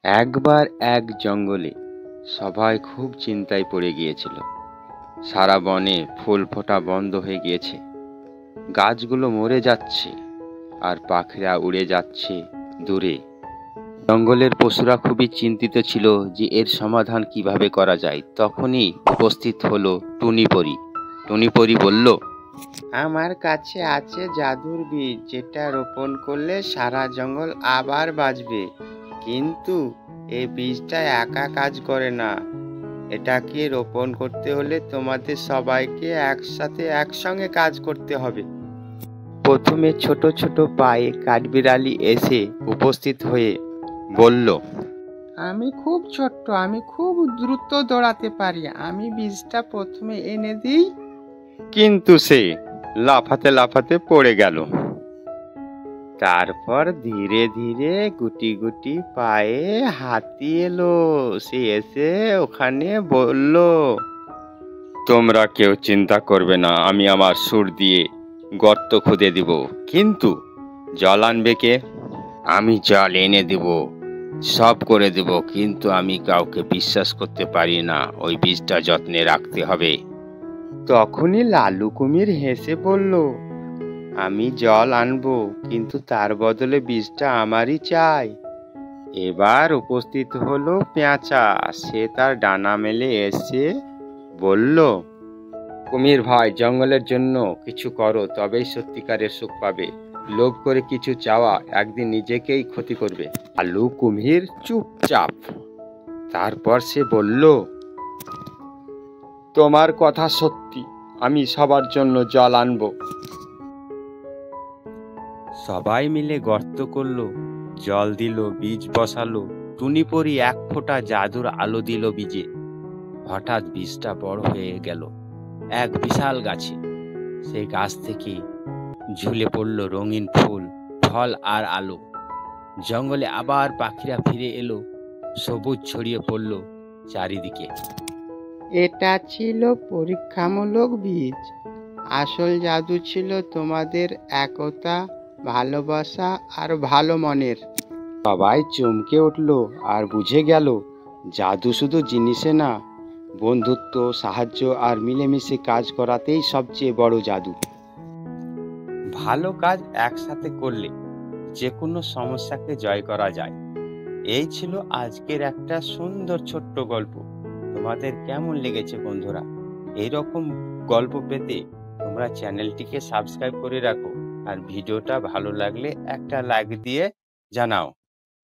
একবার এক জঙ্গলে সবাই খুব চিন্তায় পড়ে গিয়েছিল। সারা বনে ফুল ফোটা বন্ধ হয়ে গিয়েছে, গাছগুলো মরে যাচ্ছে আর পাখিরা উড়ে যাচ্ছে দূরে। জঙ্গলের পশুরা খুবই চিন্তিত ছিল যে এর সমাধান কিভাবে করা যায়। তখনই উপস্থিত হলো টুনিপরি। টুনিপরি বলল, আমার কাছে আছে জাদুর বীজ, যেটা রোপণ করলে সারা জঙ্গল আবার বাঁচবে। কিন্তু এই বীজটা একা কাজ করে না। এটাকে রোপণ করতে হলে তোমাদের সবাইকে একসঙ্গে কাজ করতে হবে। প্রথমে ছোট ছোট পায়ে কাঠবিড়ালি এসে উপস্থিত হয়ে বলল, আমি খুব ছোট্ট, আমি খুব দ্রুত দৌড়াতে পারি, আমি বীজটা প্রথমে এনে দিই। কিন্তু সে লাফাতে লাফাতে পড়ে গেল। তারপর ধীরে ধীরে গুটি গুটি পায়ে হাতি এলো। সে এসে ওখানে বলল, তোমরা কেউ চিন্তা করবে না, আমি আমার সুর দিয়ে গর্ত খুদে দিব। কিন্তু জল আনবে কে? আমি জল এনে দেব, সব করে দেব, কিন্তু আমি কাউকে বিশ্বাস করতে পারি না। ওই বীজটা যত্নে রাখতে হবে। তখনই লালু কুমির হেসে বলল, আমি জল আনবো, কিন্তু তার বদলে বীজটা আমারই চাই। এবার উপস্থিত হলো পেঁচা। সে তার ডানা মেলে এসে বলল, কুমির ভাই, জঙ্গলের জন্য কিছু করো, তবেই সত্যিকারের সুখ পাবে। লোভ করে কিছু চাওয়া একদিন নিজেকেই ক্ষতি করবে। লালু কুমির চুপচাপ। তারপর সে বলল, তোমার কথা সত্যি, আমি সবার জন্য জল আনবো। সবাই মিলে গর্ত করলো, জল দিল, বীজ বসালো। টুনিপরি এক ফোঁটা জাদুর আলো দিল বীজে। হঠাৎ বীজটা বড় হয়ে গেল এক বিশাল গাছে। সেই গাছ থেকে ঝুলে পড়ল রঙিন ফুল, ফল আর আলো। জঙ্গলে আবার পাখিরা ফিরে এলো, সবুজ ছড়িয়ে পড়ল চারিদিকে। এটা ছিল পরীক্ষামূলক বীজ, আসল জাদু ছিল তোমাদের একতা, ভালোবাসা আর ভালো মনের। সবাই চমকে উঠল আর বুঝে গেল, জাদু শুধু জিনিসে না, বন্ধুত্ব, সাহায্য আর মিলেমিশে কাজ করাতেই সবচেয়ে বড় জাদু। ভালো কাজ একসাথে করলে যে কোনো সমস্যাকে জয় করা যায়। এই ছিল আজকের একটা সুন্দর ছোট্ট গল্প। তোমাদের কেমন লেগেছে বন্ধুরা? এইরকম গল্প পেতে তোমরা চ্যানেলটিকে সাবস্ক্রাইব করে রাখো, আর ভিডিওটা ভালো লাগলে একটা লাইক দিয়ে জানাও।